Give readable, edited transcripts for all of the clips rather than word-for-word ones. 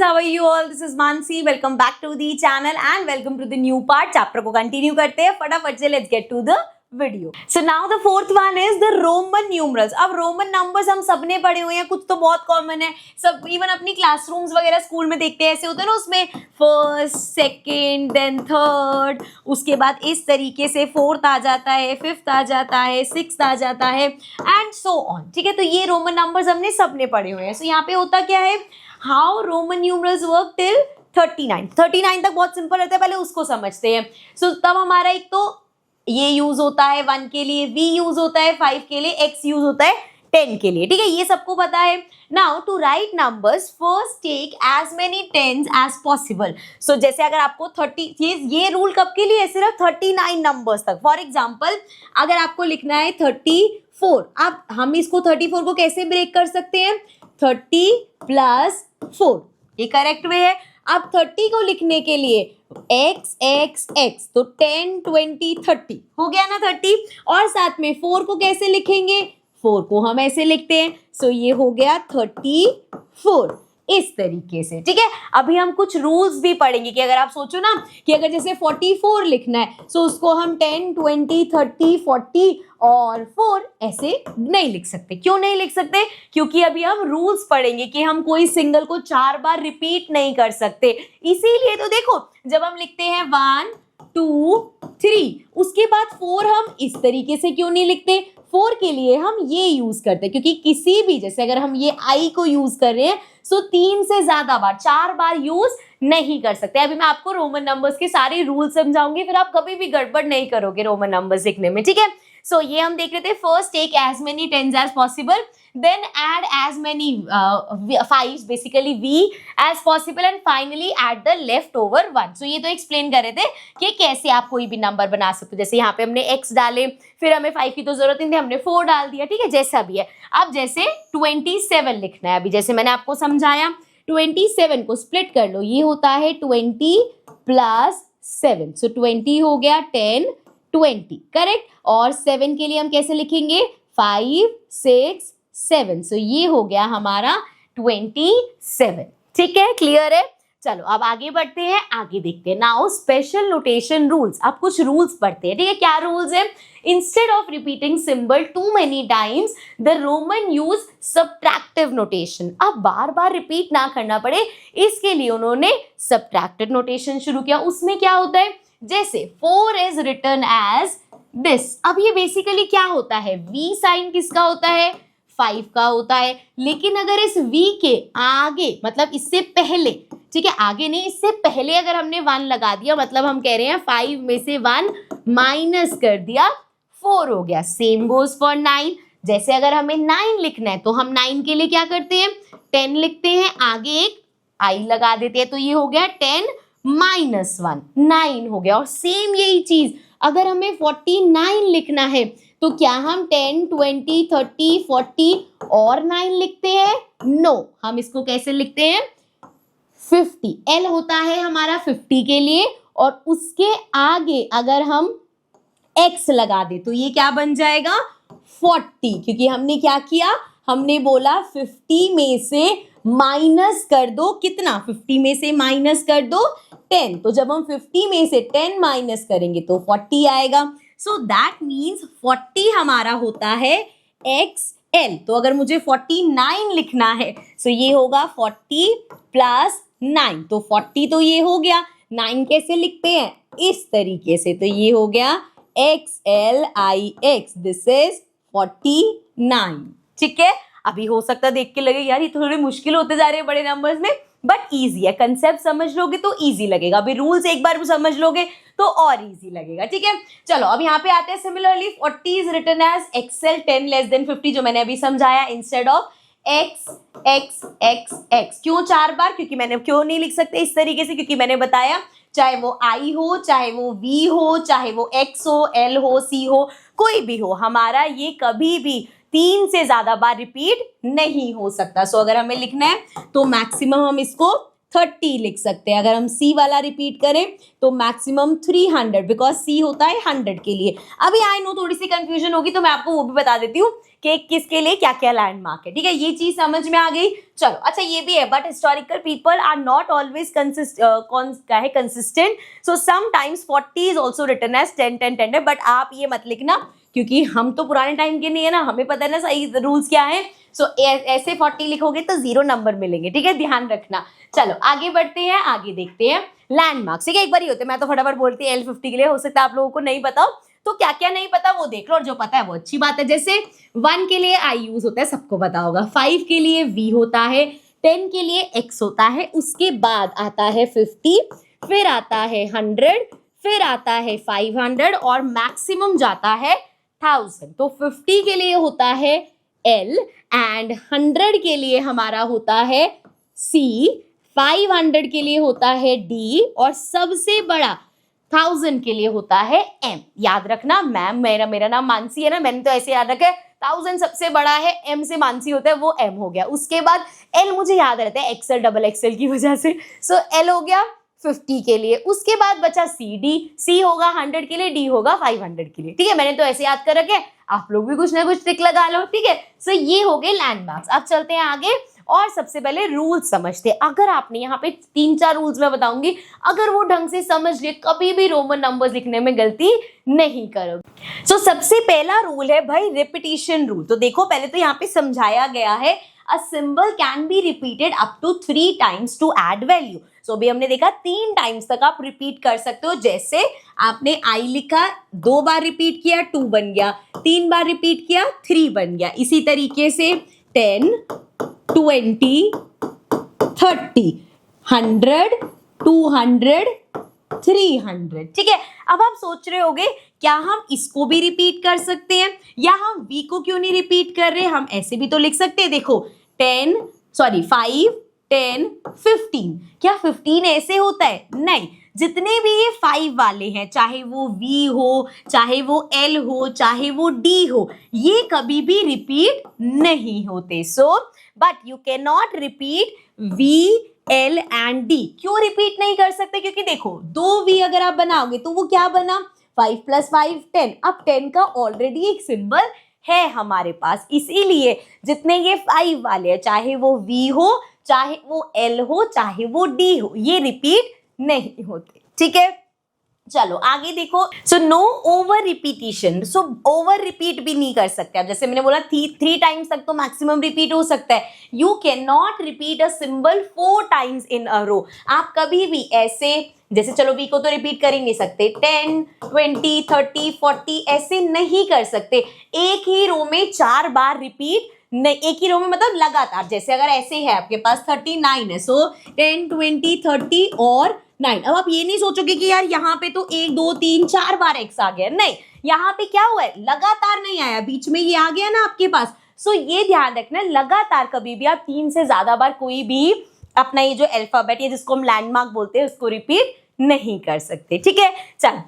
how are you all? This is Mansi. Welcome back to the channel and welcome to the new part. Chapter को continue करते हैं फटाफट से. Let's get to the video. So now the fourth one is the Roman numerals. अब Roman numbers हम सबने पढ़े हुए हैं, कुछ तो बहुत कॉमन है, सब इवन अपनी क्लासरूम्स वगैरह स्कूल में देखते हैं, ऐसे होते हैं ना, उसमें फर्स्ट, सेकेंड, देन थर्ड, उसके बाद इस तरीके से फोर्थ आ जाता है, फिफ्थ आ जाता है, सिक्स्थ आ जाता है एंड सो ऑन. ठीक है, तो ये रोमन नंबर्स हमने सबने पढ़े हुए हैं. सो यहाँ पे होता क्या है, how Roman numerals work till 39 तक बहुत सिंपल रहता है, पहले उसको समझते हैं. सो तब हमारा एक तो ये यूज होता है 1 के लिए, v यूज होता है 5 के लिए, x यूज होता है 10 के लिए. ठीक है, ये सबको पता है. Now to write numbers first take as many tens as possible. So जैसे अगर आपको 30, ये रूल कब के लिए है, सिर्फ 39 नंबर्स तक. फॉर एग्जाम्पल अगर आपको लिखना है 34, अब हम इसको 34 को कैसे ब्रेक कर सकते हैं, 30 + 4, ये करेक्ट वे है. अब 30 को लिखने के लिए x x x, तो 10 20 30 हो गया ना 30. और साथ में 4 को कैसे लिखेंगे, 4 को हम ऐसे लिखते हैं. सो ये हो गया 34 इस तरीके से. ठीक है, अभी हम कुछ रूल्स भी पढ़ेंगे कि अगर आप सोचो ना कि अगर जैसे 44 लिखना है, सो उसको हम 10 20 30 40 और 4 ऐसे नहीं लिख सकते. क्यों नहीं लिख सकते, क्योंकि अभी हम रूल्स पढ़ेंगे कि हम कोई सिंगल को 4 बार रिपीट नहीं कर सकते. इसीलिए तो देखो, जब हम लिखते हैं 1 2 3, उसके बाद 4 हम इस तरीके से क्यों नहीं लिखते, 4 के लिए हम ये यूज करते हैं, क्योंकि किसी भी, जैसे अगर हम ये आई को यूज कर रहे हैं, सो 3 से ज्यादा बार, 4 बार यूज नहीं कर सकते. अभी मैं आपको रोमन नंबर्स के सारे रूल समझाऊंगी, फिर आप कभी भी गड़बड़ नहीं करोगे रोमन नंबर्स लिखने में. ठीक है, सो ये हम देख रहे थे, first take as many tens as possible, then add as many fives, basically v as possible, and finally add the leftover one. So ये तो एक्सप्लेन कर रहे थे कि कैसे आप कोई भी नंबर बना सकते हो. जैसे यहाँ पे हमने x डाले, फिर हमें 5 की तो जरूरत नहीं थी, हमने 4 डाल दिया. ठीक है, जैसा भी है. अब जैसे 27 लिखना है, अभी जैसे मैंने आपको समझाया, 27 को स्प्लिट कर लो, ये होता है 20 + 7, सो 20 हो गया 10 20, करेक्ट. और 7 के लिए हम कैसे लिखेंगे, 5 6 7, सो ये हो गया हमारा 27. ठीक है, क्लियर है. चलो अब आगे बढ़ते हैं, आगे देखते हैं. Now special notation rules. अब कुछ रूल्स पढ़ते हैं. ठीक है, क्या रूल्स है, instead of repeating symbol too many times the Roman use subtractive notation. अब बार बार रिपीट ना करना पड़े, इसके लिए उन्होंने सब्ट्रैक्टिव नोटेशन शुरू किया. उसमें क्या होता है, जैसे 4 इज रिटन एज दिस. अब ये बेसिकली क्या होता है, v साइन किसका होता है, 5 का होता है. लेकिन अगर इस v के आगे, मतलब इससे पहले, ठीक है, आगे नहीं, इससे पहले अगर हमने 1 लगा दिया, मतलब हम कह रहे हैं 5 में से 1 माइनस कर दिया, 4 हो गया. Same goes for 9. जैसे अगर हमें 9 लिखना है, तो हम 9 के लिए क्या करते हैं, 10 लिखते हैं, आगे एक i लगा देते हैं, तो ये हो गया 10 - 1, 9 हो गया. और सेम यही चीज अगर हमें 49 लिखना है, तो क्या हम 10 20 30 40 और 9 लिखते हैं, नो, हम इसको कैसे लिखते हैं, 50. L होता है हमारा 50 के लिए, और उसके आगे अगर हम x लगा दे, तो ये क्या बन जाएगा, 40, क्योंकि हमने क्या किया, हमने बोला 50 में से माइनस कर दो कितना, 50 में से माइनस कर दो 10. तो जब हम 50 में से 10 माइनस करेंगे तो 40 आएगा. सो दैट मीन्स 40 हमारा होता है XL. तो अगर मुझे 49 लिखना है, सो ये होगा 40 + 9, तो 40 तो ये हो गया. 9 कैसे लिखते हैं, इस तरीके से, तो ये हो गया XLIX, दिस इज 49. ठीक है, अभी हो सकता है देख के लगे यार ये थोड़े मुश्किल होते जा रहे हैं बड़े नंबर्स में, बट इजी है. कंसेप्ट समझ लोगे तो इजी लगेगा. अभी रूल्स एक बार समझ लोगे तो और इजी लगेगा. ठीक है, चलो अब यहाँ पे आते हैं. Similarly 40 is written as XL 10 less than 50, जो मैंने अभी समझाया, instead of x x x x. क्यों 4 बार, क्योंकि मैंने, क्यों नहीं लिख सकते इस तरीके से, क्योंकि मैंने बताया चाहे वो i हो, चाहे वो v हो, चाहे वो x हो, l हो, c हो, कोई भी हो, हमारा ये कभी भी 3 से ज्यादा बार रिपीट नहीं हो सकता. सो अगर हमें लिखना है तो मैक्सिमम हम इसको 30 लिख सकते हैं। अगर हम C वाला रिपीट करें तो मैक्सिमम 300, बिकॉज C होता है 100 के लिए। अभी आई नो थोड़ी सी कंफ्यूजन होगी तो मैं आपको वो भी बता देती हूँ कि किसके लिए क्या क्या लैंडमार्क है, ठीक है, ये चीज समझ में आ गई। चलो अच्छा ये भी है, but historical people are not always consistent, so sometimes 40 is also written as 10 10 10, but आप ये मत लिखना क्योंकि हम तो पुराने टाइम के नहीं है ना, हमें पता है ना सही रूल्स क्या है। सो ऐसे 40 लिखोगे तो 0 नंबर मिलेंगे, ठीक है, ध्यान रखना। चलो आगे बढ़ते हैं, आगे देखते हैं लैंडमार्क्स। ठीक है, एक बार ही होते हैं, मैं तो फटाफट बोलती है L50 के लिए, हो सकता है आप लोगों को नहीं पता तो क्या क्या नहीं पता वो देख लो, और जो पता है वो अच्छी बात है। जैसे 1 के लिए I यूज होता है, सबको पता होगा, 5 के लिए V होता है, 10 के लिए X होता है, उसके बाद आता है 50, फिर आता है 100, फिर आता है 500 और मैक्सिमम जाता है 1000। तो 50 के लिए होता है L एंड 100 के लिए हमारा होता है C, 500 के लिए होता है D और सबसे बड़ा 1000 के लिए होता है M। याद रखना मैम, मेरा नाम मानसी है ना, मैंने तो ऐसे याद रखा है, 1000 सबसे बड़ा है, M से मानसी होता है, वो M हो गया। उसके बाद L मुझे याद रहता है एक्सेल डबल एक्सेल की वजह से, सो L हो गया 50 के लिए। उसके बाद बचा C होगा 100 के लिए, D होगा 500 के लिए, ठीक है, मैंने तो ऐसे याद कर रखे, आप लोग भी कुछ ना कुछ ट्रिक लगा लो, ठीक है। सो ये हो गए लैंडमार्क्स। अब चलते हैं आगे और सबसे पहले रूल्स समझते हैं। अगर आपने यहाँ पे 3-4 रूल्स मैं बताऊंगी, अगर वो ढंग से समझ लिए कभी भी रोमन नंबर्स लिखने में गलती नहीं करोगे। सो सबसे पहला रूल है भाई रिपीटिशन रूल। तो देखो पहले तो यहाँ पे समझाया गया है a symbol can be repeated up to 3 times to add value। सो अभी हमने देखा 3 टाइम्स तक आप रिपीट कर सकते हो। जैसे आपने I लिखा, 2 बार रिपीट किया 2 बन गया, 3 बार रिपीट किया 3 बन गया। इसी तरीके से 10, 20, 30, 100, 200, 300, ठीक है। अब आप सोच रहे होगे क्या हम इसको भी रिपीट कर सकते हैं, या हम V को क्यों नहीं रिपीट कर रहे, हम ऐसे भी तो लिख सकते हैं। देखो 5, 10, 15, क्या 15 ऐसे होता है? नहीं, जितने भी ये 5 वाले हैं, चाहे वो V हो, चाहे वो L हो, चाहे वो D हो, ये कभी भी रिपीट नहीं होते। So but you can not repeat V, L and D। क्यों रिपीट नहीं कर सकते? क्योंकि देखो 2V अगर आप बनाओगे तो वो क्या बना, 5 + 5 10। अब 10 का ऑलरेडी एक सिंबल है हमारे पास, इसीलिए जितने ये 5 वाले हैं, चाहे वो V हो, चाहे वो L हो, चाहे वो D हो, ये रिपीट नहीं होते, ठीक है। चलो आगे देखो। So no over repetition. So over repeat भी नहीं कर सकते आप, जैसे मैंने बोला 3 टाइम्स तक तो मैक्सिमम रिपीट हो सकता है। You can not repeat a symbol 4 times in a row. आप कभी भी ऐसे, जैसे चलो V को तो रिपीट कर ही नहीं सकते, 10, 20, 30, 40 ऐसे नहीं कर सकते। एक ही रो में 4 बार रिपीट नहीं, एक ही रो में मतलब लगातार। जैसे अगर ऐसे है आपके पास 39 है, सो 10, 20, 30 और 9। अब आप ये नहीं सोचोगे कि यार यहाँ पे तो 1, 2, 3, 4 बार X आ गया, नहीं, यहाँ पे क्या हुआ है, लगातार नहीं आया, बीच में ये आ गया ना आपके पास। सो ये ध्यान रखना, लगातार कभी भी आप 3 से ज्यादा बार कोई भी अपना ये जो अल्फाबेट या जिसको हम लैंडमार्क बोलते हैं उसको रिपीट नहीं कर सकते, ठीक है। चल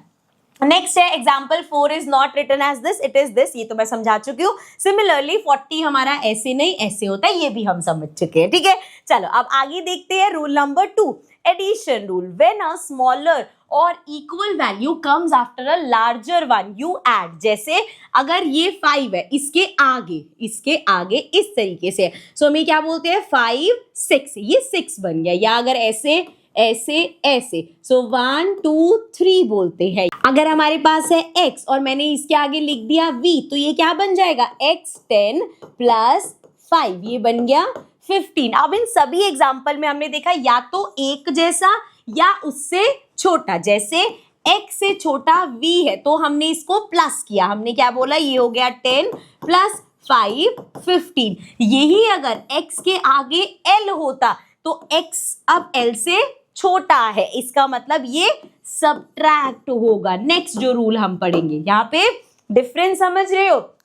नेक्स्ट है example 4 is not written as this, it is this. ये तो मैं समझा चुकी हूँ। सिमिलरली 40 हमारा ऐसे नहीं ऐसे होता है, ये भी हम समझ चुके हैं, ठीक है। चलो अब आगे देखते हैं rule number 2, addition rule. When a smaller or equal value comes after a larger one you add. जैसे अगर ये 5 है, इसके आगे इस तरीके से, सो हम क्या बोलते हैं 5, 6, ये 6 बन गया। या अगर ऐसे ऐसे, सो 1, 2, 3 बोलते हैं। अगर हमारे पास है X और मैंने इसके आगे लिख दिया V, तो ये क्या बन जाएगा, X 10 + 5, ये बन गया 15। अब इन सभी एग्जाम्पल में हमने देखा या तो एक जैसा या उससे छोटा। जैसे X से छोटा V है तो हमने इसको प्लस किया, हमने क्या बोला, ये हो गया 10 + 5, 15। यही अगर X के आगे L होता तो X अब L से छोटा है, इसका मतलब ये सबट्रैक्ट होगा। नेक्स्ट जो रूल हम पढ़ेंगे, यहाँ पे डिफरेंस समझ रहे हो,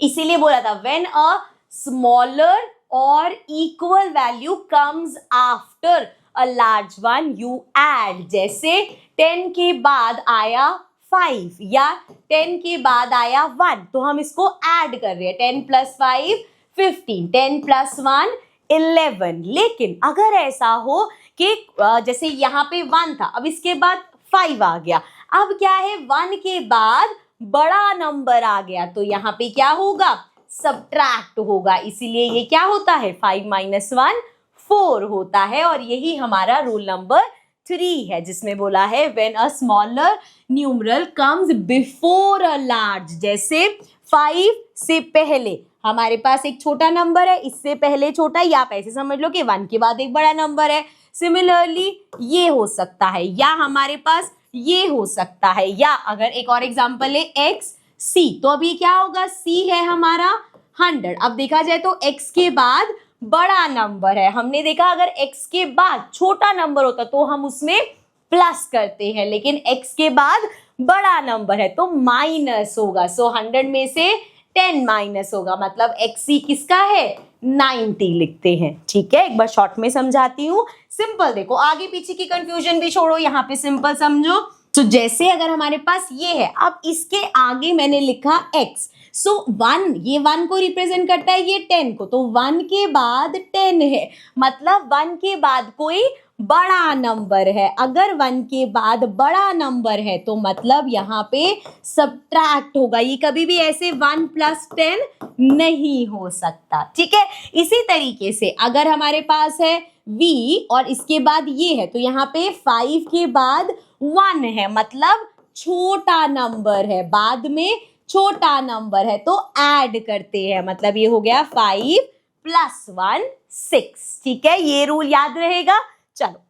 इसीलिए बोला था when a smaller or equal value comes after a large one you add. जैसे 10 के बाद आया 5 या 10 के बाद आया 1, तो हम इसको ऐड कर रहे हैं। 10 + 5 15, 10 + 1 11। लेकिन अगर ऐसा हो कि जैसे यहाँ पे 1 था, अब इसके बाद 5 आ गया, अब क्या है 1 के बाद बड़ा नंबर आ गया, तो यहाँ पे क्या होगा, सब्ट्रैक्ट होगा, इसीलिए ये क्या होता है 5 - 1 4 होता है। और यही हमारा रूल नंबर 3 है, जिसमें बोला है when a smaller numeral comes before a large, जैसे 5 से पहले हमारे पास एक छोटा नंबर है, इससे पहले छोटा, या आप ऐसे समझ लो कि 1 के बाद एक बड़ा नंबर है। सिमिलरली ये हो सकता है, या हमारे पास ये हो सकता है, या अगर एक और एग्जांपल है एक्स सी, तो अभी क्या होगा, सी है हमारा 100। अब देखा जाए तो x के बाद बड़ा नंबर है, हमने देखा अगर x के बाद छोटा नंबर होता तो हम उसमें प्लस करते हैं, लेकिन x के बाद बड़ा नंबर है तो माइनस होगा। सो 100 में से 10 माइनस होगा, मतलब xc किसका है 90 लिखते हैं। ठीक है, एक बार शॉर्ट में समझाती हूँ, सिंपल देखो, आगे पीछे की कंफ्यूजन भी छोड़ो, यहाँ पे सिंपल समझो। तो जैसे अगर हमारे पास ये है, अब इसके आगे मैंने लिखा x, सो 1, ये 1 को रिप्रेजेंट करता है, ये 10 को, तो 1 के बाद 10 है, मतलब 1 के बाद कोई बड़ा नंबर है। अगर 1 के बाद बड़ा नंबर है तो मतलब यहाँ पे सब्ट्रैक्ट होगा, ये कभी भी ऐसे 1 + 10 नहीं हो सकता। ठीक है, इसी तरीके से अगर हमारे पास है v और इसके बाद ये है, तो यहाँ पे 5 के बाद 1 है, मतलब छोटा नंबर है, बाद में छोटा नंबर है, तो ऐड करते हैं, मतलब ये हो गया 5 + 1 6। ठीक है, ये रूल याद रहेगा। चलो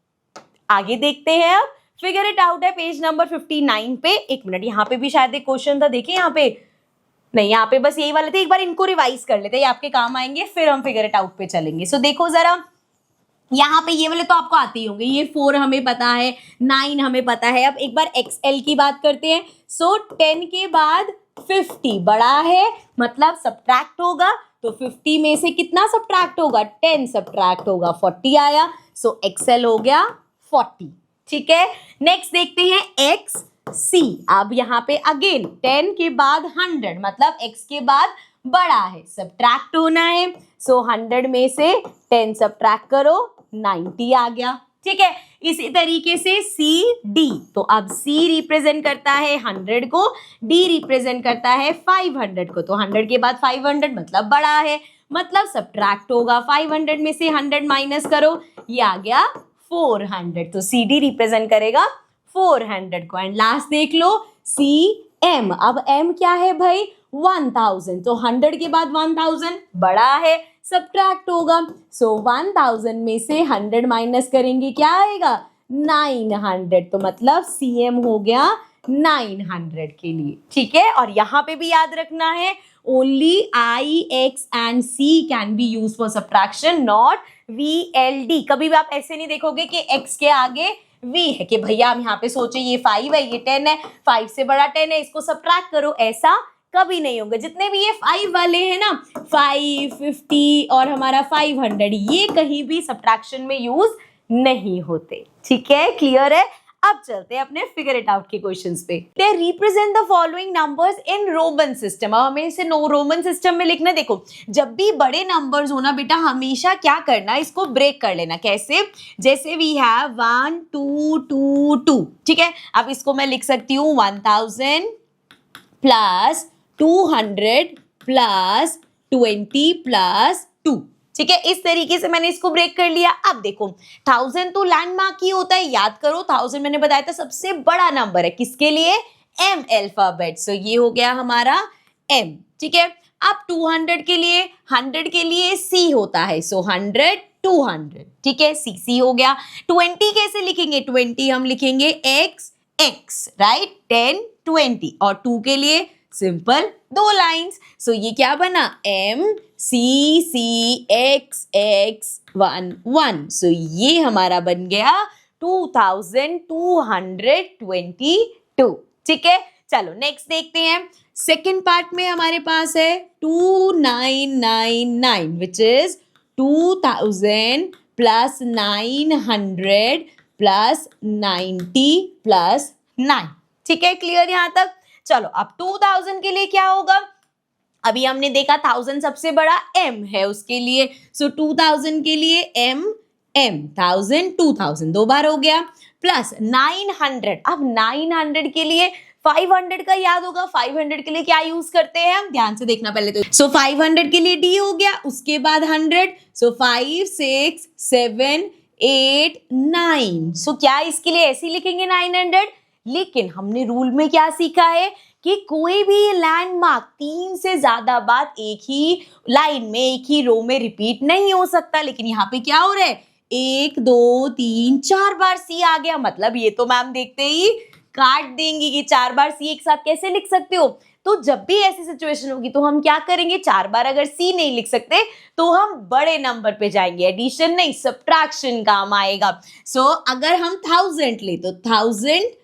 आगे देखते हैं, अब फिगर इट आउट है पेज नंबर 59 पे। एक मिनट, यहाँ पे भी शायद एक क्वेश्चन था, देखिए यहाँ पे नहीं, यहाँ पे बस यही वाले थे, एक बार इनको रिवाइज कर लेते हैं, ये आपके काम आएंगे, फिर हम फिगर इट आउट पे चलेंगे। सो देखो जरा, यहाँ पे ये वाले तो आपको आते ही होंगे, ये 4 हमें पता है, 9 हमें पता है। अब एक बार एक्सएल की बात करते हैं। सो 10 के बाद 50 बड़ा है, मतलब सब्ट्रैक्ट होगा, तो 50 में से कितना सब्ट्रैक्ट होगा, 10 सब्ट्रैक्ट होगा, 40 आया। सो एक्सएल हो गया 40। ठीक है, नेक्स्ट देखते हैं एक्स सी। अब यहाँ पे अगेन 10 के बाद 100, मतलब x के बाद बड़ा है, सब्ट्रैक्ट होना है। सो 100 में से 10 सब्ट्रैक्ट करो, 90 आ गया। ठीक है, इसी तरीके से सी डी, तो अब C रिप्रेजेंट करता है 100 को, D रिप्रेजेंट करता है 500 को, तो 100 के बाद 500 मतलब बड़ा है, मतलब सब्ट्रैक्ट होगा। 500 में से 100 माइनस करो, ये आ गया 400, तो सी डी रिप्रेजेंट करेगा 400 को। एंड लास्ट देख लो सी एम, अब एम क्या है भाई 1000, तो 100 के बाद 1000 बड़ा है, सब्ट्रैक्ट होगा। सो 1000 में से 100 माइनस करेंगे, क्या आएगा 900, तो मतलब सी एम हो गया 900 के लिए। ठीक है, और यहाँ पे भी याद रखना है, only I X and C can be use for subtraction, not V L D. कभी भी आप ऐसे नहीं देखोगे कि x के आगे v है कि भैया हम यहाँ पे सोचे ये 5 है, ये 10 है, 5 से बड़ा 10 है, इसको सब्ट्रैक्ट करो, ऐसा कभी नहीं होगा। जितने भी ये 5 वाले हैं ना, 5, 50 और हमारा 500, ये कहीं भी सब्ट्रैक्शन में यूज नहीं होते। ठीक है, क्लियर है। अब चलते हैं अपने फिगर इट आउट के क्वेश्चंस पे। They represent the following numbers in Roman system. अब हमें इसे रोमन सिस्टम में लिखना। देखो, जब भी बड़े नंबर्स हो ना बेटा, हमेशा क्या करना, इसको ब्रेक कर लेना। कैसे, जैसे वी हैव 1 2 2 2। ठीक है, अब इसको मैं लिख सकती हूँ 1000 प्लस 200 प्लस 20 प्लस 2। ठीक है, इस तरीके से मैंने इसको ब्रेक कर लिया। अब देखो 1000 तो लैंडमार्क ही होता है, याद करो 1000 मैंने बताया था सबसे बड़ा नंबर है, किसके लिए, एम अल्फाबेट। सो ये हो गया हमारा एम। ठीक है, अब 200 के लिए, 100 के लिए सी होता है, सो 100 200। ठीक है, सी सी हो गया। 20 कैसे लिखेंगे, 20 हम लिखेंगे एक्स एक्स, राइट, 10 20। और 2 के लिए सिंपल 2 लाइंस। सो ये क्या बना, एम सी सी एक्स एक्स 1 1। सो ये हमारा बन गया 2222। ठीक है, चलो नेक्स्ट देखते हैं। सेकेंड पार्ट में हमारे पास है 2999, which is 2000 plus 900 plus 90 plus 9। ठीक है, क्लियर यहाँ तक। चलो अब 2000 के लिए क्या होगा, अभी हमने देखा 1000 सबसे बड़ा, m है उसके लिए, सो 2000 के लिए m 1000 2000 दो बार हो गया, प्लस 900, अब 900 के लिए 500 का याद होगा, 500 के लिए क्या यूज करते हैं हम, ध्यान से देखना पहले तो। सो 500 के लिए d हो गया, उसके बाद 100, सो 5 6 7 8 9, सो क्या इसके लिए ऐसे ही लिखेंगे 900। लेकिन हमने रूल में क्या सीखा है कि कोई भी लैंडमार्क 3 से ज्यादा बार एक ही लाइन में, एक ही रो में रिपीट नहीं हो सकता। लेकिन यहाँ पे क्या हो रहा है, 1 2 3 4 बार सी आ गया, मतलब ये तो मैम देखते ही काट देंगी कि 4 बार सी एक साथ कैसे लिख सकते हो। तो जब भी ऐसी सिचुएशन होगी तो हम क्या करेंगे, 4 बार अगर सी नहीं लिख सकते तो हम बड़े नंबर पे जाएंगे, एडिशन नहीं सब्ट्रैक्शन काम आएगा। सो अगर हम 1000 ले तो 1000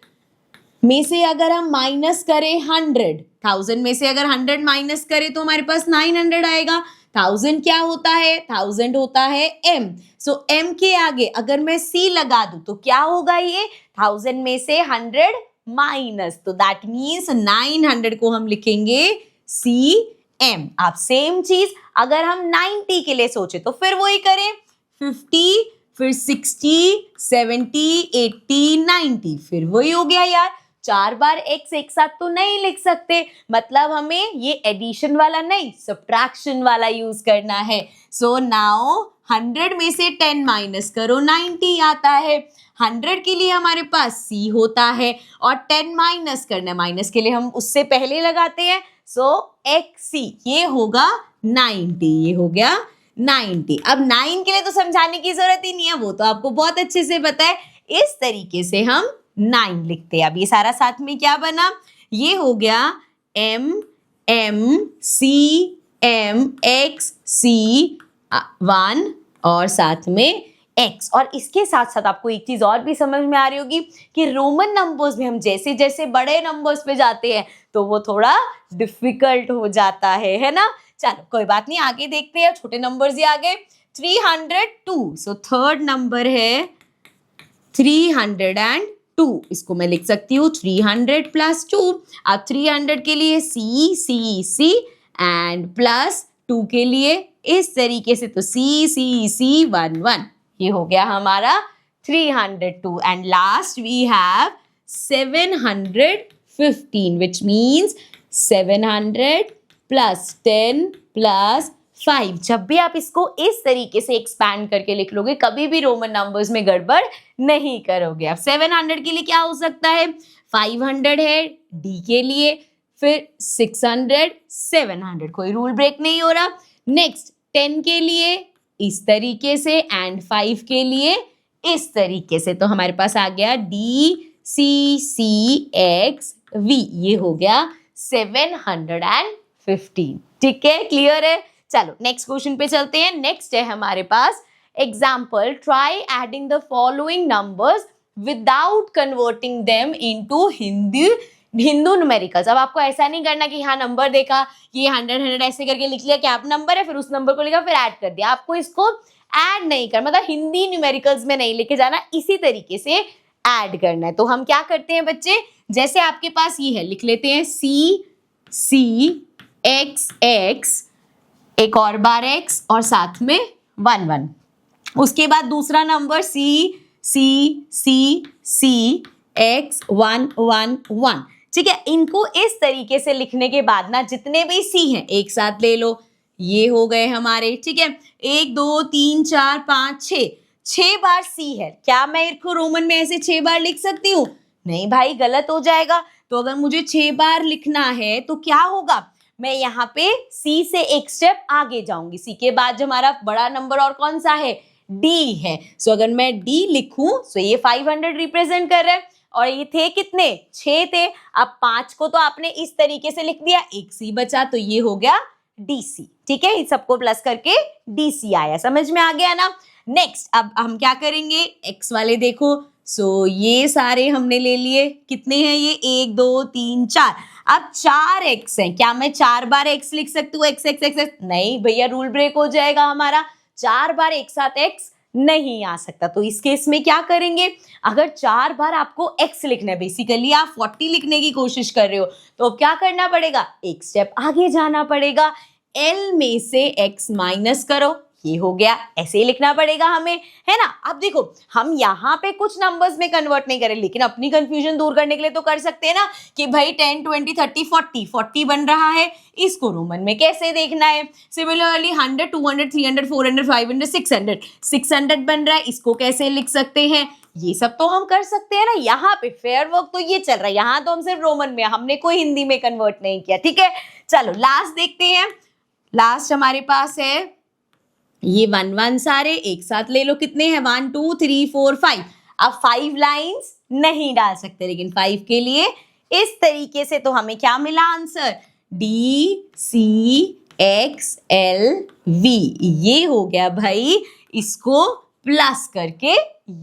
में से अगर हम माइनस करें 100, 1000 में से अगर 100 माइनस करें तो हमारे पास 900 आएगा। 1000 क्या होता है, 1000 होता है m, सो m के आगे अगर मैं c लगा दूं तो क्या होगा, ये 1000 में से 100 माइनस, तो दैट मीन्स 900 को हम लिखेंगे cm। आप सेम चीज अगर हम 90 के लिए सोचे तो फिर वही करें, 50 फिर 60 70 80 90, फिर वही हो गया यार। 4 बार x एक साथ तो नहीं लिख सकते, मतलब हमें ये एडिशन वाला नहीं सब्ट्रैक्शन वाला यूज करना है। सो नाउ 100 में से 10 माइनस करो 90 आता है। 100 के लिए हमारे पास c होता है और 10 माइनस करना है, माइनस के लिए हम उससे पहले लगाते हैं, सो xc ये होगा 90, ये हो गया 90। अब 9 के लिए तो समझाने की जरूरत ही नहीं है, वो तो आपको बहुत अच्छे से पता है। इस तरीके से हम 9 लिखते हैं। अब ये सारा साथ में क्या बना, ये हो गया m m c m x c 1 और साथ में x। और इसके साथ साथ आपको एक चीज और भी समझ में आ रही होगी कि रोमन नंबर्स में हम जैसे जैसे बड़े नंबर्स पे जाते हैं तो वो थोड़ा डिफिकल्ट हो जाता है ना। चलो कोई बात नहीं, आगे देखते हैं, छोटे नंबर्स ही आ गए। 302, सो थर्ड नंबर है 302, इसको मैं लिख सकती हूँ 300 प्लस 2। अब 300 के लिए c c c and plus 2 के लिए इस तरीके से, तो c c c 1 1, ये हो गया हमारा 302। And last we have 715 which means 700 plus 10 plus 5। जब भी आप इसको इस तरीके से एक्सपैंड करके लिख लोगे कभी भी रोमन नंबर्स में गड़बड़ नहीं करोगे। अब 700 के लिए क्या हो सकता है, 500 है d के लिए, फिर 600 700, कोई रूल ब्रेक नहीं हो रहा। नेक्स्ट 10 के लिए इस तरीके से एंड 5 के लिए इस तरीके से, तो हमारे पास आ गया d c c x v, ये हो गया 715। ठीक है, क्लियर है। चलो नेक्स्ट क्वेश्चन पे चलते हैं। नेक्स्ट है हमारे पास example, try adding the following numbers without converting them into Hindu numerals. अब आपको ऐसा नहीं करना कि हाँ नंबर देखा, ये 100 ऐसे करके लिख लिया, क्या नंबर है, फिर उस नंबर को लिखा फिर ऐड कर दिया। आपको इसको ऐड नहीं करना, मतलब हिंदी न्यूमेरिकल्स में नहीं लेके जाना, इसी तरीके से ऐड करना है। तो हम क्या करते हैं बच्चे, जैसे आपके पास ये है, लिख लेते हैं c c x x, एक और बार x और साथ में 1 1। उसके बाद दूसरा number c c c c x 1 1 1। ठीक है, इनको इस तरीके से लिखने के बाद ना जितने भी c हैं एक साथ ले लो, ये हो गए हमारे। ठीक है, 1 2 3 4 5 6 बार c है। क्या मैं इसको रोमन में ऐसे 6 बार लिख सकती हूँ? नहीं भाई, गलत हो जाएगा। तो अगर मुझे 6 बार लिखना है तो क्या होगा, मैं यहाँ पे c से एक स्टेप आगे जाऊंगी। c के बाद जो हमारा बड़ा नंबर और कौन सा है, d है। सो अगर मैं d लिखूं तो ये 500 रिप्रेजेंट कर रहा है, और ये थे कितने, 6 थे। अब 5 को तो आपने इस तरीके से लिख दिया, एक c बचा, तो ये हो गया dc। ठीक है, इस सबको प्लस करके dc आया, समझ में आ गया ना। नेक्स्ट अब हम क्या करेंगे, x वाले देखो। सो ये सारे हमने ले लिए, कितने हैं ये, 1 2 3 4। अब 4x है, क्या मैं 4 बार x लिख सकती हूँ, x x x x? नहीं भैया, रूल ब्रेक हो जाएगा हमारा। 4 बार एक साथ x नहीं आ सकता। तो इस केस में क्या करेंगे, अगर 4 बार आपको x लिखना है, बेसिकली आप 40 लिखने की कोशिश कर रहे हो, तो अब क्या करना पड़ेगा, एक स्टेप आगे जाना पड़ेगा, l में से x माइनस करो, ये हो गया, ऐसे ही लिखना पड़ेगा हमें, है ना। अब देखो हम यहाँ पे कुछ नंबर्स में कन्वर्ट नहीं करें, लेकिन अपनी कंफ्यूजन दूर करने के लिए तो कर सकते हैं ना कि भाई 10, 20, 30, 40, 40 बन रहा है, इसको रोमन में कैसे देखना है। सिमिलरली 100, 200, 300, 400, 500, 600, 600 बन रहा है, इसको कैसे लिख सकते हैं, ये सब तो हम कर सकते हैं ना। यहाँ पे फेयर वर्क तो ये चल रहा है, यहाँ तो हम सिर्फ रोमन में, हमने कोई हिंदी में कन्वर्ट नहीं किया, ठीक है। चलो लास्ट देखते हैं, लास्ट हमारे पास है ये 1 1 सारे एक साथ ले लो, कितने हैं 1 2 3 4 5। अब 5 लाइंस नहीं डाल सकते, लेकिन 5 के लिए इस तरीके से, तो हमें क्या मिला आंसर, DCXLV, ये हो गया भाई, इसको प्लस करके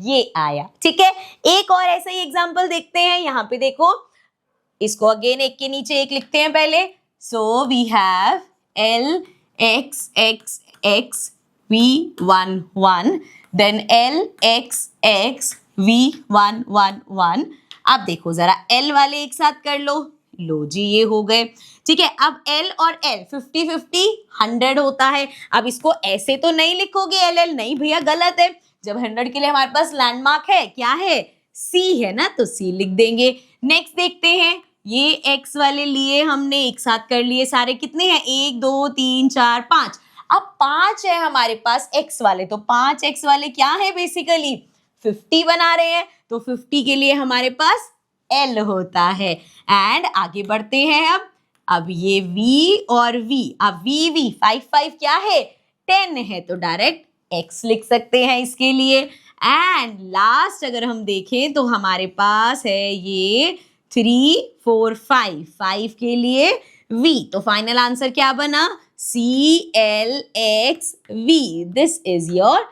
ये आया, ठीक है। एक और ऐसा ही एग्जांपल देखते हैं, यहाँ पे देखो, इसको अगेन एक के नीचे एक लिखते हैं पहले। So we have LXXX V11, then LXXV111। अब देखो जरा L वाले एक साथ कर लो, लो जी ये हो गए, ठीक है। अब L और L 50-50 100 होता है। अब इसको ऐसे तो नहीं लिखोगे LL, नहीं भैया गलत है, जब 100 के लिए हमारे पास लैंडमार्क है, क्या है, C है ना, तो C लिख देंगे। नेक्स्ट देखते हैं, ये X वाले लिए हमने एक साथ कर लिए सारे, कितने हैं 1 2 3 4 5। अब 5 है हमारे पास X वाले, तो 5 X वाले क्या है, बेसिकली 50 बना रहे हैं, तो 50 के लिए हमारे पास L होता है। एंड आगे बढ़ते हैं, अब ये V और V, अब V 5 क्या है 10 है, तो डायरेक्ट X लिख सकते हैं इसके लिए। एंड लास्ट अगर हम देखें तो हमारे पास है ये 3 4 5 के लिए V, तो फाइनल आंसर क्या बना, CLXV, this is your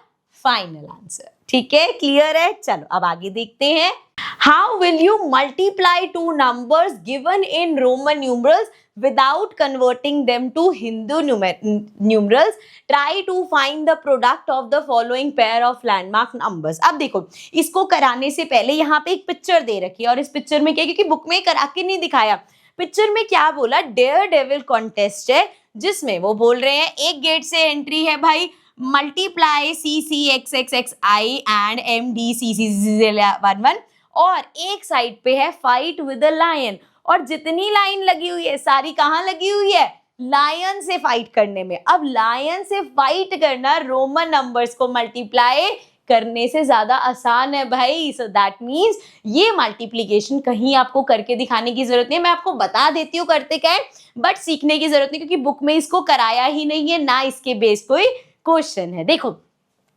final answer, ठीक है, क्लियर है। चलो अब आगे देखते हैं, how will you multiply two numbers given in Roman numerals without converting them to Hindu numerals. Try to find the product of the following pair of landmark numbers. अब देखो इसको कराने से पहले यहाँ पे एक पिक्चर दे रखी है, और इस पिक्चर में क्या, क्योंकि बुक में करा के नहीं दिखाया, पिक्चर में क्या बोला, डेयर डेविल कॉन्टेस्ट है, जिसमें वो बोल रहे हैं एक गेट से एंट्री है भाई, मल्टीप्लाई CCXXXI एंड MDCCZ11, और एक साइड पे है फाइट विद अ लायन, और जितनी लाइन लगी हुई है सारी कहाँ लगी हुई है, लायन से फाइट करने में। अब लायन से फाइट करना रोमन नंबर्स को मल्टीप्लाई करने से ज्यादा आसान है भाई। सो दैट मीन्स ये मल्टीप्लीकेशन कहीं आपको करके दिखाने की जरूरत नहीं है, मैं आपको बता देती हूँ करते क्या है, बट सीखने की जरूरत नहीं, क्योंकि बुक में इसको कराया ही नहीं है, ना इसके बेस कोई क्वेश्चन है। देखो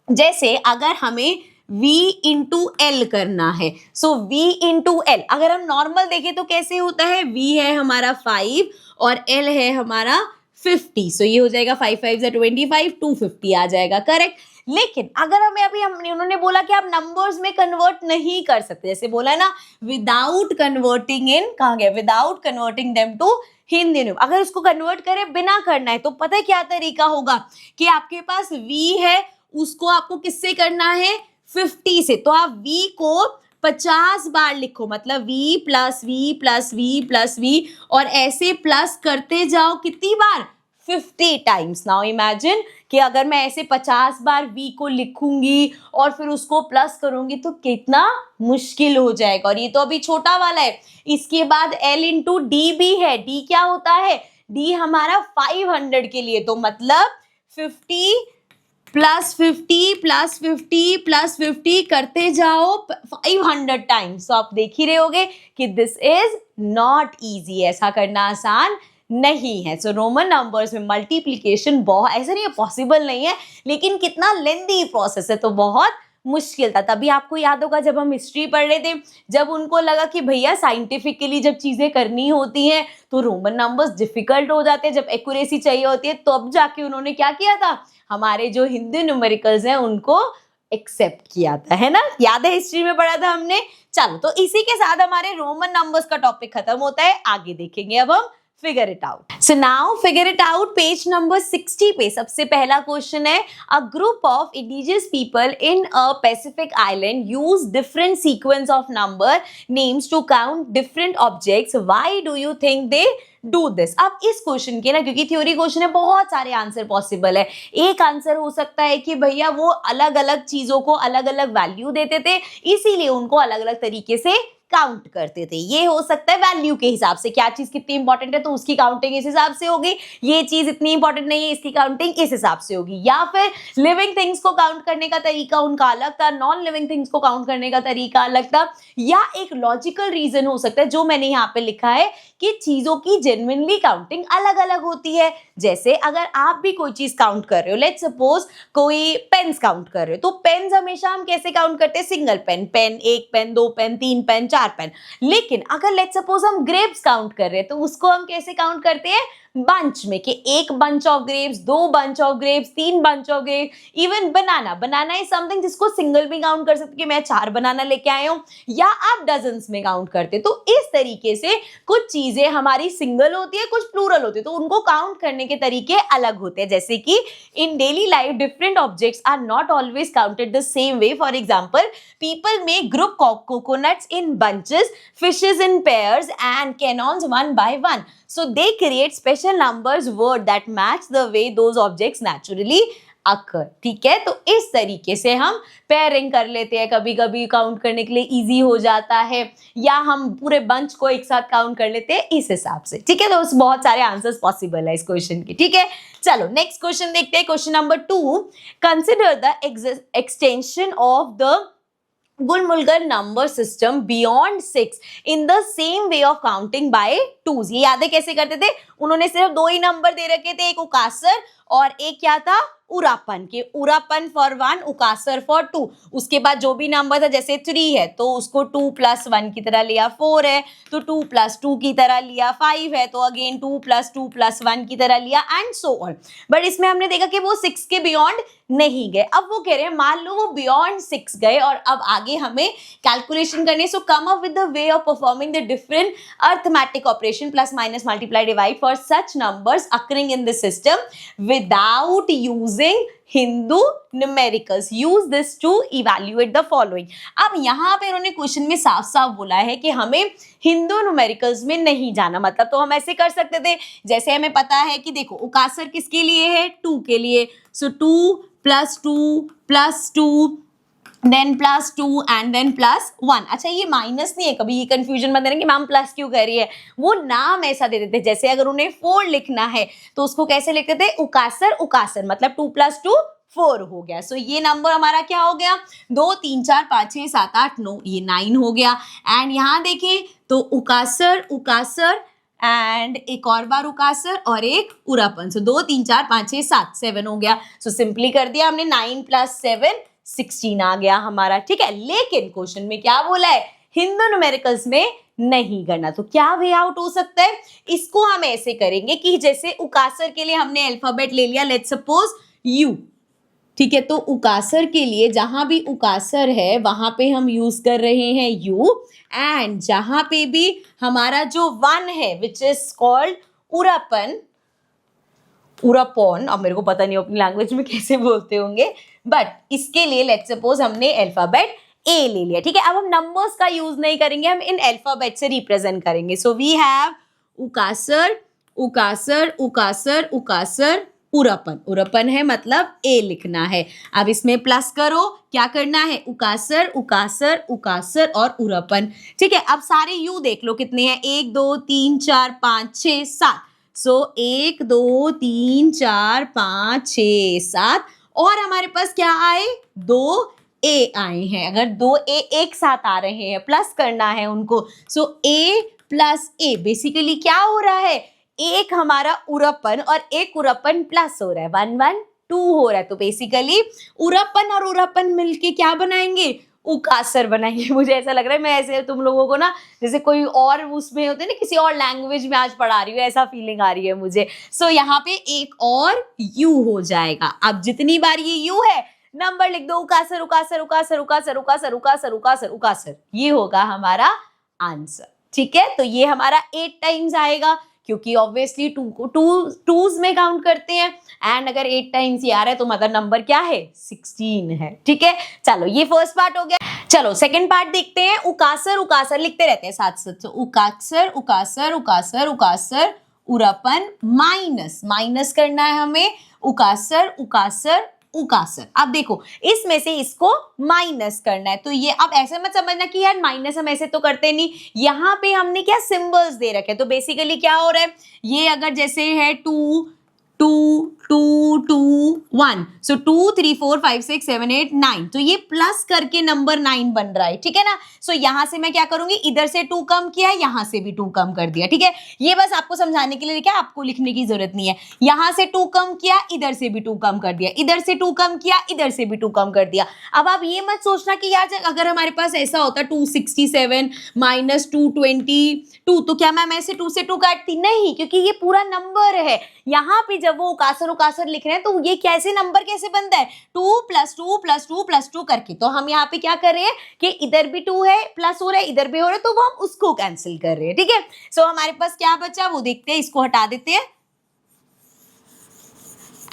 जैसे अगर हमें V इंटू L करना है, सो V इंटू L अगर हम नॉर्मल देखें तो कैसे होता है, V है हमारा 5 और L है हमारा 50, सो ये हो जाएगा 5 5 25, 250 आ जाएगा, करेक्ट। लेकिन अगर हमें अभी उन्होंने बोला कि आप नंबर्स में कन्वर्ट नहीं कर सकते, जैसे बोला है ना विदाउट कन्वर्टिंग इन, कहाँ गया, without converting them to Hindi न्यूम, अगर उसको कन्वर्ट करें बिना करना है, तो पता है क्या तरीका होगा कि आपके पास V है, उसको आपको किससे करना है, 50 से, तो आप V को 50 बार लिखो, मतलब V plus V plus V plus V, और ऐसे प्लस करते जाओ कितनी बार, 50 टाइम्स। नाउ इमेजिन कि अगर मैं ऐसे 50 बार V को लिखूंगी और फिर उसको प्लस करूंगी तो कितना मुश्किल हो जाएगा, और ये तो अभी छोटा वाला है। इसके बाद L इंटू D भी है, D क्या होता है, D हमारा 500 के लिए, तो मतलब 50 प्लस 50 प्लस 50 प्लस 50 करते जाओ 500 टाइम्स, तो आप देख ही रहे होगे कि दिस इज नॉट इजी, ऐसा करना आसान नहीं है। सो रोमन नंबर्स में मल्टीप्लिकेशन बहुत, ऐसा नहीं है पॉसिबल नहीं है, लेकिन कितना लेंथी प्रोसेस है, तो बहुत मुश्किल था। तभी आपको याद होगा जब हम हिस्ट्री पढ़ रहे थे, जब उनको लगा कि भैया साइंटिफिकली जब चीजें करनी होती हैं तो रोमन नंबर्स डिफिकल्ट हो जाते हैं, जब एक्यूरेसी चाहिए होती है, तब जाके उन्होंने क्या किया था, हमारे जो हिंदू न्यूमेरिकल्स हैं उनको एक्सेप्ट किया था, है ना, याद है हिस्ट्री में पढ़ा था हमने। चलो तो इसी के साथ हमारे रोमन नंबर्स का टॉपिक खत्म होता है, आगे देखेंगे अब हम figure it out. So now figure it out. Page number 60 पे सबसे पहला क्वेश्चन है, a group of indigenous people in a Pacific island use different sequence of number names to count different objects. Why do you think they do this? अब इस question के ना, क्योंकि theory question है, बहुत सारे आंसर पॉसिबल है। एक आंसर हो सकता है कि भैया वो अलग अलग चीजों को अलग अलग वैल्यू देते थे, इसीलिए उनको अलग अलग तरीके से काउंट करते थे। ये हो सकता है वैल्यू के हिसाब से, क्या चीज कितनी इंपॉर्टेंट है तो उसकी काउंटिंग इस हिसाब से होगी, ये चीज इतनी इंपॉर्टेंट नहीं है इसकी काउंटिंग इस हिसाब से होगी। या फिर लिविंग थिंग्स को काउंट करने का तरीका उनका अलग था, नॉन लिविंग थिंग्स को काउंट करने का तरीका अलग था। या एक लॉजिकल रीजन हो सकता है जो मैंने यहाँ पे लिखा है कि चीजों की जेन्युइनली काउंटिंग अलग अलग होती है। जैसे अगर आप भी कोई चीज काउंट कर रहे हो, लेट्स सपोज कोई पेन्स काउंट कर रहे हो, तो पेन्स हमेशा हम कैसे काउंट करते हैं, सिंगल पेन, पेन, एक पेन, दो पेन, तीन पेन, चार पेन। लेकिन अगर लेट्स सपोज हम ग्रेप्स काउंट कर रहे हैं तो उसको हम कैसे काउंट करते हैं, बंच में, कि एक बंच ऑफ ग्रेप्स, दो बंच ऑफ ग्रेप्स, तीन bunch of grapes. Even banana is something जिसको सिंगल भी काउंट कर सकते कि मैं 4 बनाना लेके आया हूं, या आप डजन्स में काउंट करते। तो इस तरीके से कुछ चीजें हमारी सिंगल होती है, कुछ प्लूरल होती है, तो उनको काउंट करने के तरीके अलग होते हैं। जैसे कि in daily life different objects are not always counted the same way. For example, people make group coconuts in bunches, fishes in pairs and cannons one by one. So they create special numbers word that match the way those objects naturally occur. ठीक है, तो इस तरीके से हम pairing कर लेते हैं, कभी कभी काउंट करने के लिए इजी हो जाता है, या हम पूरे बंच को एक साथ काउंट कर लेते हैं इस हिसाब से। ठीक है, तो बहुत सारे आंसर्स पॉसिबल है इस क्वेश्चन के। ठीक है, चलो नेक्स्ट क्वेश्चन देखते हैं। Question number 2, consider the extension of the गुलमुलगर number system beyond 6 in the same way of counting by twos. ये याद है कैसे करते थे, उन्होंने सिर्फ 2 ही नंबर दे रखे थे, एक उकासर और एक क्या था, उरापन, के उरापन फॉर 1, उकासर फॉर 2। उसके बाद जो भी नंबर था, जैसे 3 है तो उसको 2 + 1 की तरह लिया, 4 है तो 2 + 2 की तरह लिया, 5 है तो अगेन 2 + 2 + 1 की तरह लिया, एंड सो ऑन। बट इसमें हमने देखा कि वो 6 के बियॉन्ड नहीं गए। अब वो कह रहे हैं मान लो वो बियॉन्ड 6 गए और अब आगे हमें कैलकुलेशन करने, so come up with the way of performing the different arithmetic operation plus minus multiply divide for such numbers occurring in this system without using Hindu numerals. Use this to evaluate the following. अब यहाँ पे उन्होंने question में साफ साफ बोला है कि हमें हिंदू न्यूमेरिकल्स में नहीं जाना। मतलब तो हम ऐसे कर सकते थे, जैसे हमें पता है कि देखो उकासर किसके लिए है, 2 के लिए, सो 2 + 2 + 2 देन +2 एंड देन +1। अच्छा, ये माइनस नहीं है, कभी ये कंफ्यूजन मत देना कि मैम प्लस क्यों कर रही है, वो नाम ऐसा दे देते। जैसे अगर उन्हें 4 लिखना है तो उसको कैसे लिखते थे, उकासर उकासर, मतलब 2 + 2 4 हो गया। सो ये नंबर हमारा क्या हो गया, 2 3 4 5 6 7 8 9, ये 9 हो गया। एंड यहाँ देखें तो उकासर उकासर एंड एक और बार उकासर और एक उरापन, सो 2 3 4 5 6 7 7 हो गया। सो सिंपली कर दिया हमने, 9 + 7 16 आ गया हमारा। ठीक है, लेकिन क्वेश्चन में क्या बोला है, हिंदू न्यूमेरिकल्स में नहीं करना। तो क्या वे आउट हो सकता है, इसको हम ऐसे करेंगे कि जैसे उकासर के लिए हमने अल्फाबेट ले लिया, लेट्स सपोज यू। ठीक है, तो उकासर के लिए जहां भी उकासर है वहां पे हम यूज कर रहे हैं यू, एंड जहां पे भी हमारा जो 1 है विच इज कॉल्ड उरापन, उरापॉन, अब मेरे को पता नहीं अपनी लैंग्वेज में कैसे बोलते होंगे, बट इसके लिए लेट्स सपोज हमने अल्फाबेट ए ले लिया। ठीक है, अब हम नंबर्स का यूज नहीं करेंगे, हम इन अल्फाबेट से रिप्रेजेंट करेंगे। सो वी हैव उकासर उकासर उकासर उकासर उरापन, उरापन है मतलब ए लिखना है। अब इसमें प्लस करो, क्या करना है, उकासर उकासर उकासर और उरापन। ठीक है, अब सारे यू देख लो कितने हैं, 1 2 3 4 5 6 7। सो 1 2 3 4 5 6 7, और हमारे पास क्या आए, 2 ए आए हैं। अगर 2 ए एक साथ आ रहे हैं, प्लस करना है उनको, सो ए + ए बेसिकली क्या हो रहा है, एक हमारा उरापन और एक उरापन प्लस हो रहा है, 1 1 2 हो रहा है। तो बेसिकली उरापन और उरापन मिलके क्या बनाएंगे, उकासर बनाएंगे। मुझे ऐसा लग रहा है मैं ऐसे तुम लोगों को ना जैसे कोई और उसमें होते हैं ना, किसी और लैंग्वेज में आज पढ़ा रही हूँ, ऐसा फीलिंग आ रही है मुझे। सो यहाँ पे एक और यू हो जाएगा। अब जितनी बार ये यू है, नंबर लिख दो, उकासर उकासर उकासर उकासर उकासर उकासर उकासर उकासर, ये होगा हमारा आंसर। ठीक है, तो ये हमारा 8 टाइम्स आएगा, क्योंकि ऑब्वियसली 2 को 2s में काउंट करते हैं एंड अगर 8 टाइम्स ये आ रहा है तो मतलब नंबर क्या है 16 है। ठीक है, चलो ये फर्स्ट पार्ट हो गया। चलो सेकंड पार्ट देखते हैं। उकासर उकासर लिखते रहते हैं साथ साथ, तो उकासर उकासर उकासर उकासर उरापन माइनस माइनस करना है हमें, उकासर उकासर उकासर। अब देखो इसमें से इसको माइनस करना है, तो ये अब ऐसे मत समझना कि यार माइनस हम ऐसे तो करते नहीं, यहाँ पे हमने क्या सिंबल्स दे रखे, तो बेसिकली क्या हो रहा है, ये अगर जैसे है 2 2 2 2 1, सो 2 3 4 5 6 7 8 9, तो ये प्लस करके नंबर 9 बन रहा है। ठीक है ना, सो यहां से मैं क्या करूंगी, इधर से 2 कम किया, यहां से भी 2 कम कर दिया। ठीक है, ये बस आपको समझाने के लिए लिखा है, आपको लिखने की जरूरत नहीं है। यहां से 2 कम किया, इधर से भी 2 कम कर दिया, इधर से 2 कम किया, इधर से भी 2 कम कर दिया। अब आप ये मत सोचना कि यार अगर हमारे पास ऐसा होता 267 माइनस 222, तो क्या मैम ऐसे 2 से 2 काटती, नहीं, क्योंकि ये पूरा नंबर है। यहाँ पे जब वो उकासर उकासर लिख रहे हैं तो ये कैसे नंबर कैसे बनता है, 2 + 2 + 2 + 2 करके। तो हम यहाँ पे क्या कर रहे हैं कि इधर भी 2 है, प्लस हो रहा है, इधर भी हो रहा है, तो वो हम उसको कैंसिल कर रहे हैं। ठीक है, सो हमारे पास क्या बचा वो देखते हैं, इसको हटा देते हैं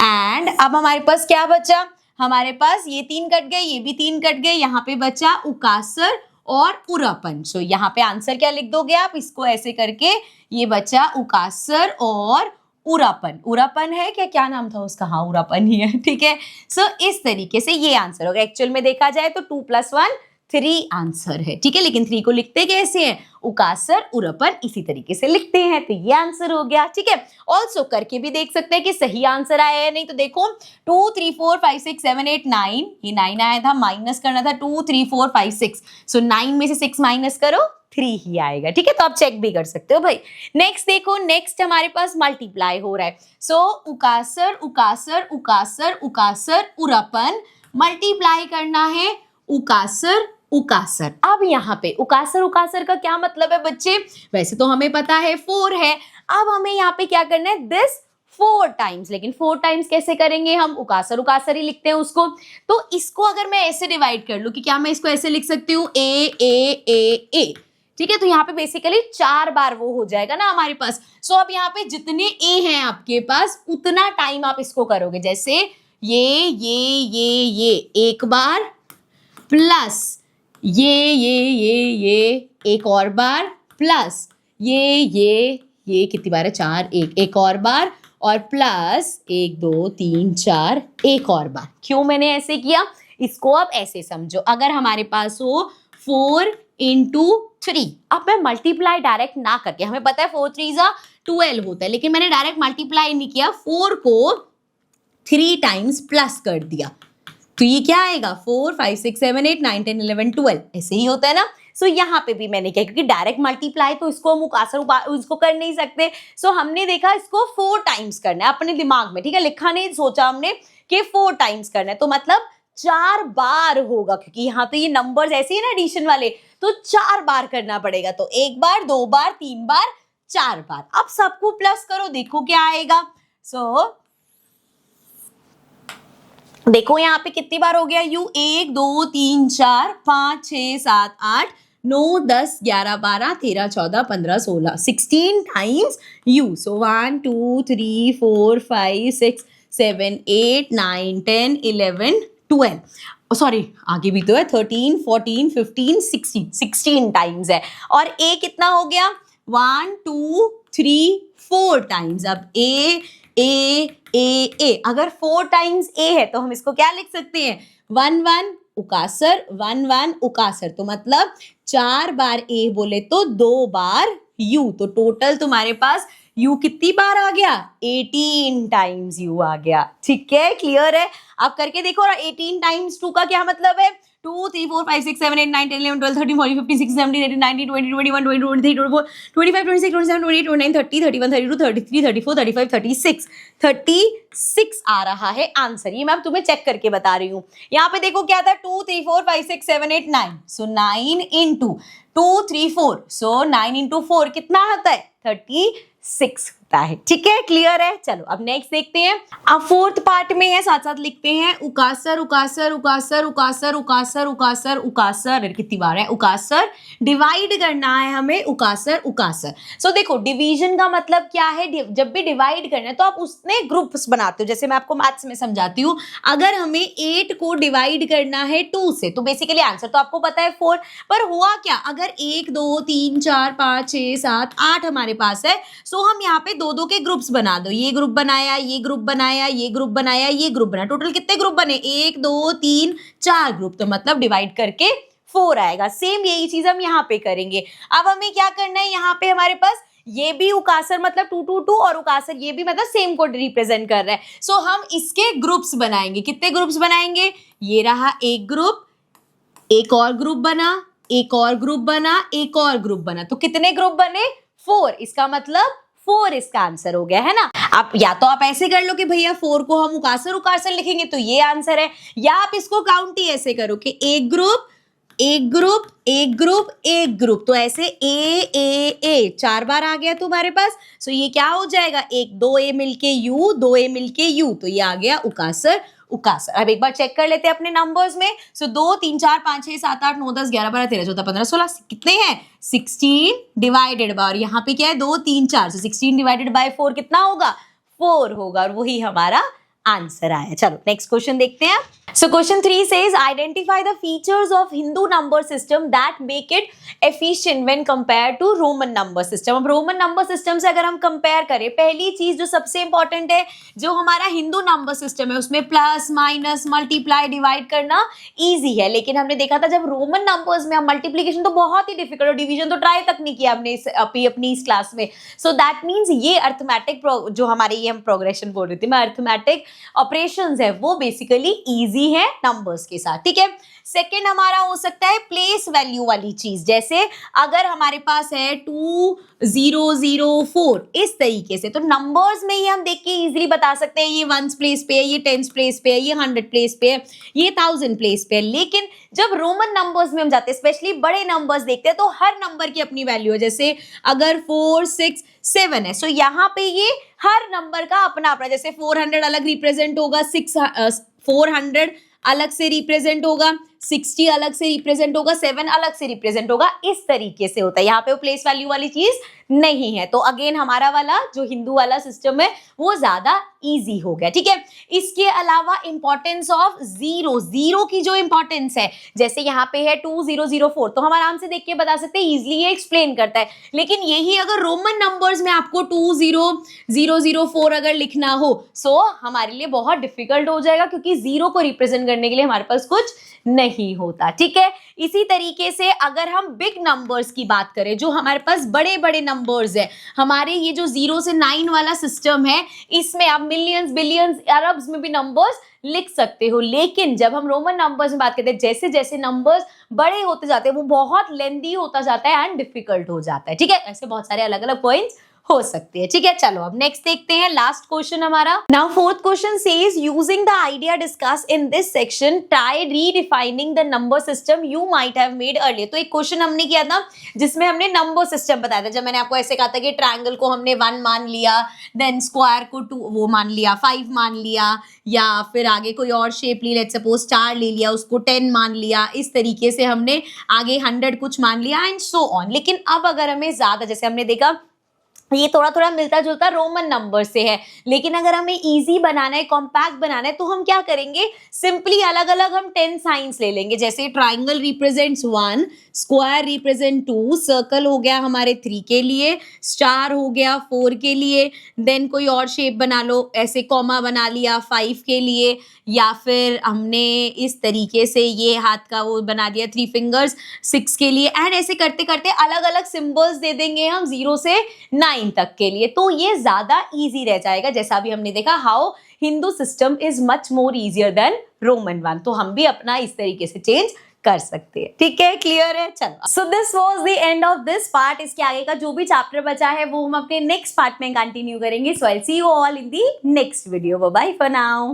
एंड अब हमारे पास क्या बचा, हमारे पास ये 3 कट गए, ये भी 3 कट गए, यहाँ पे बचा उकासर और उरापन। सो यहाँ पे आंसर क्या लिख दोगे आप, इसको ऐसे करके, ये बचा उकासर और उरापन। उरापन है क्या नाम था उसका, हाँ उरापन ही है। ठीक है, सो इस तरीके से ये आंसर होगा। एक्चुअल में देखा जाए तो 2 + 1 3 आंसर है। ठीक है, लेकिन 3 को लिखते कैसे हैं, उकासर उरापन इसी तरीके से लिखते हैं, तो ये आंसर हो गया। ठीक है, ऑल्सो करके भी देख सकते हैं कि सही आंसर आया है नहीं, तो देखो 2 3 4 5 6 7 8 9, ये 9 आया था, माइनस करना था 2 3 4 5 6, सो 9 में से 6 माइनस करो 3 ही आएगा। ठीक है, तो आप चेक भी कर सकते हो भाई। नेक्स्ट देखो, नेक्स्ट हमारे पास मल्टीप्लाई हो रहा है। सो उकासर उकासर उकासर उकासर उरापन मल्टीप्लाई करना है उकासर उकासर। अब यहाँ पे उकासर उकासर का क्या मतलब है बच्चे, वैसे तो हमें पता है 4 है, अब हमें यहाँ पे क्या करना है, दिस 4 टाइम्स, लेकिन 4 टाइम्स कैसे करेंगे, हम उकासर उकासर ही लिखते हैं उसको। तो इसको अगर मैं ऐसे डिवाइड कर लूं कि क्या मैं इसको ऐसे लिख सकती हूँ ए ए ए ए, ठीक है, तो यहाँ पे बेसिकली 4 बार वो हो जाएगा ना हमारे पास। सो अब यहाँ पे जितने ए हैं आपके पास उतना टाइम आप इसको करोगे, जैसे ये एक बार प्लस ये एक और बार प्लस ये कितनी बार है, 4, एक और बार और प्लस 1 2 3 4 एक और बार। क्यों मैंने ऐसे किया, इसको आप ऐसे समझो, अगर हमारे पास हो 4 × 3, अब मैं मल्टीप्लाई डायरेक्ट ना करके, हमें पता है 4 3 12 होता है, लेकिन मैंने डायरेक्ट मल्टीप्लाई नहीं किया, 4 को 3 टाइम्स प्लस कर दिया, तो ये क्या आएगा 4 5 6 7 8 9 10 11 12, ऐसे ही होता है ना। सो यहाँ पे भी मैंने क्या, क्योंकि डायरेक्ट मल्टीप्लाई तो इसको हम उसको कर नहीं सकते, सो हमने देखा इसको 4 टाइम्स करना है अपने दिमाग में। ठीक है, लिखा नहीं, सोचा हमने कि 4 टाइम्स करना है, तो मतलब 4 बार होगा, क्योंकि यहाँ तो ये नंबर्स ऐसे ही ना एडिशन वाले, तो 4 बार करना पड़ेगा, तो 1 बार 2 बार 3 बार 4 बार। अब सबको प्लस करो, देखो क्या आएगा। सो देखो यहाँ पे कितनी बार हो गया, you 1 2 3 4 5 6 7 8 9 10 11 12 13 14 15 16 16 times you. So 1 2 3 4 5 6 7 8 9 10 11 12, sorry आगे भी तो है, 13 14 15 16 टाइम्स है, और ए कितना हो गया 1 2 3 4 टाइम्स। अब ए अगर 4 टाइम्स ए है तो हम इसको क्या लिख सकते हैं, 1 1 उकासर 1 1 उकासर, तो मतलब 4 बार ए बोले तो 2 बार यू, तो टोटल तुम्हारे पास यू कितनी बार आ गया, 18 टाइम्स यू आ गया। ठीक है, क्लियर है, आप करके देखो। और 18 टाइम्स 2 का क्या मतलब है, 2 3 4 5 6 7 8 9 10 11 12 13 14 15 16 17 18 19 20 21 22 23 24 25 26 27 28 29 30 31 32 33 34 35 36 आ रहा है आंसर। ये मैं तुम्हें चेक करके बता रही हूँ। यहाँ पे देखो क्या था, 2 3 4 5 6 7 8 9, सो 9 × 2 3 4, सो 9 × 4 कितना आता है 36, सकता है। ठीक है, क्लियर है। चलो अब नेक्स्ट देखते हैं। अब फोर्थ पार्ट में है, साथ साथ लिखते हैं उकासर उकासर उकासर उकासर उकासर उकासर उकासर, कितनी बार है उकासर, डिवाइड करना है हमें उकासर उकासर। सो देखो डिवीजन का मतलब क्या है, जब भी डिवाइड करना है तो आप उसने ग्रुप्स बनाते हो। जैसे मैं आपको मैथ्स में समझाती हूँ, अगर हमें 8 को डिवाइड करना है 2 से तो बेसिकली आंसर तो आपको पता है 4, पर हुआ क्या, अगर 1 2 3 4 5 6 7 8 हमारे पास है, सो हम यहाँ पे 2 के ग्रुप्स बना दो। ये ग्रुप बनाया, ये ग्रुप बनाया, ये ग्रुप बनाया, ये ग्रुप बनाया, टोटल कितने ग्रुप बने, 1 2 3 4 ग्रुप, तो मतलब डिवाइड करके 4 आएगा। सेम यही चीज हम यहाँ पे करेंगे। अब हमें क्या करना है, यहाँ पे हमारे पास ये भी उकासर मतलब 2 2 2 और उकासर ये भी मतलब सेम को रिप्रेजेंट कर रहा है। सो हम इसके ग्रुप्स बनाएंगे। कितने ग्रुप्स बनाएंगे, ये रहा एक ग्रुप, एक और ग्रुप बना, एक और ग्रुप बना, एक और ग्रुप बना, तो कितने ग्रुप बने, 4। इसका मतलब 4 इसका आंसर हो गया है ना। आप या तो आप ऐसे कर लो कि भैया 4 को हम उकासर उकासर लिखेंगे तो ये आंसर है, या आप इसको काउंट ही ऐसे करो कि एक ग्रुप एक ग्रुप एक ग्रुप एक ग्रुप, तो ऐसे ए 4 बार आ गया तुम्हारे पास। सो ये क्या हो जाएगा, 1 2 ए मिलके यू, 2 ए मिलके यू, तो ये आ गया उकासर उकासर। अब एक बार चेक कर लेते हैं अपने नंबर्स में। सो 2 3 4 5 6 7 8 9 10 11 12 13 14 15 16 कितने हैं, 16 डिवाइडेड बाय, और यहाँ पे क्या है 2 3 4, सो 16 डिवाइडेड बाय 4 कितना होगा, 4 होगा, और वही हमारा आंसर आया। चलो नेक्स्ट क्वेश्चन देखते हैं। So question 3 says identify the features of Hindu number system that make it efficient when compare to Roman number system. अब रोमन नंबर सिस्टम से अगर हम कंपेयर करें, पहली चीज जो सबसे इंपॉर्टेंट है, जो हमारा हिंदू नंबर सिस्टम है उसमें प्लस माइनस मल्टीप्लाई डिवाइड करना इजी है, लेकिन हमने देखा था जब रोमन नंबर्स में मल्टीप्लीकेशन तो बहुत ही डिफिकल्ट, और डिवीजन तो ट्राई तक नहीं किया हमने अपनी इस क्लास में। सो दैट मीन्स ये अर्थमेटिक जो हमारे ये हम प्रोग्रेशन बोल रही थी मैं, अर्थमेटिक ऑपरेशंस है वो बेसिकली इजी है नंबर्स के साथ। ठीक है, सेकंड हमारा हो सकता है प्लेस वैल्यू वाली चीज, जैसे अगर हमारे पास है 2004 इस तरीके से, तो नंबर्स में ही हम देख के इजीली बता सकते हैं ये 1s प्लेस पे है, ये 10s प्लेस पे है, ये 100 प्लेस पे है, ये 1000 प्लेस पे है। लेकिन जब रोमन नंबर्स में हम जाते हैं, स्पेशली बड़े नंबर्स देखते हैं, तो हर नंबर की अपनी वैल्यू है। जैसे अगर 4 6 7 है, सो यहाँ पे ये हर नंबर का अपना अपना, जैसे 400 अलग रिप्रेजेंट होगा, 400 अलग से रिप्रेजेंट होगा, 60 अलग से रिप्रेजेंट होगा, 7 अलग से रिप्रेजेंट होगा, इस तरीके से होता है। यहाँ पे वो प्लेस वैल्यू वाली चीज नहीं है, तो अगेन हमारा वाला जो हिंदू वाला सिस्टम है वो ज्यादा इजी हो गया। ठीक है, इसके अलावा इंपॉर्टेंस ऑफ जीरो की जो इंपॉर्टेंस है, जैसे यहाँ पे है 2004, तो हम आराम से देख के बता सकते हैं, इजिली ये एक्सप्लेन करता है। लेकिन यही अगर रोमन नंबर्स में आपको 20004 अगर लिखना हो, सो हमारे लिए बहुत डिफिकल्ट हो जाएगा, क्योंकि जीरो को रिप्रेजेंट करने के लिए हमारे पास कुछ नहीं होता। ठीक है, इसी तरीके से अगर हम बिग नंबर्स की बात करें, जो हमारे पास बड़े बड़े नंबर्स है, हमारे ये जो 0 से 9 वाला सिस्टम है, इसमें आप मिलियंस बिलियंस अरब्स में भी नंबर्स लिख सकते हो। लेकिन जब हम रोमन नंबर्स में बात करते हैं, जैसे जैसे नंबर्स बड़े होते जाते हैं वो बहुत लेंदी होता जाता है एंड डिफिकल्ट हो जाता है। ठीक है, ऐसे बहुत सारे अलग अलग पॉइंट्स हो सकती है। ठीक है, चलो अब नेक्स्ट देखते हैं, लास्ट क्वेश्चन हमारा। Now fourth question says using the idea discuss in this section try redefining the number system you might have made earlier. तो एक क्वेश्चन हमने किया था जिसमें हमने नंबर सिस्टम बताया था, जब मैंने आपको ऐसे कहा था कि ट्रायंगल को हमने 1 मान लिया, देन स्क्वायर को 2 वो मान लिया, 5 मान लिया, या फिर आगे कोई और शेप ली, लेट्स सपोज स्टार ले लिया, उसको 10 मान लिया, इस तरीके से हमने आगे 100 कुछ मान लिया एंड सो ऑन। लेकिन अब अगर हमें ज्यादा, जैसे हमने देखा ये थोड़ा थोड़ा मिलता जुलता रोमन नंबर से है, लेकिन अगर हमें इजी बनाना है, कॉम्पैक्ट बनाना है, तो हम क्या करेंगे, सिंपली अलग अलग हम 10 साइंस ले लेंगे। जैसे triangle represents 1, square represent 2, circle हो गया हमारे 3 के लिए, स्टार हो गया 4 के लिए, देन कोई और शेप बना लो, ऐसे कॉमा बना लिया 5 के लिए, या फिर हमने इस तरीके से ये हाथ का वो बना दिया 3 फिंगर्स 6 के लिए, एंड ऐसे करते करते अलग अलग सिंबल्स दे देंगे हम 0 से 9 तक के लिए, तो ये ज्यादा इजी रह जाएगा। जैसा भी हमने देखा how Hindu system is much more easier than Roman one, तो हम भी अपना इस तरीके से चेंज कर सकते हैं। ठीक है, क्लियर है। चलो, so this was the end of this part. इसके आगे का जो भी चैप्टर बचा है वो हम अपने नेक्स्ट पार्ट में कंटिन्यू करेंगे। So I will see you all in the next video. Bye bye for now.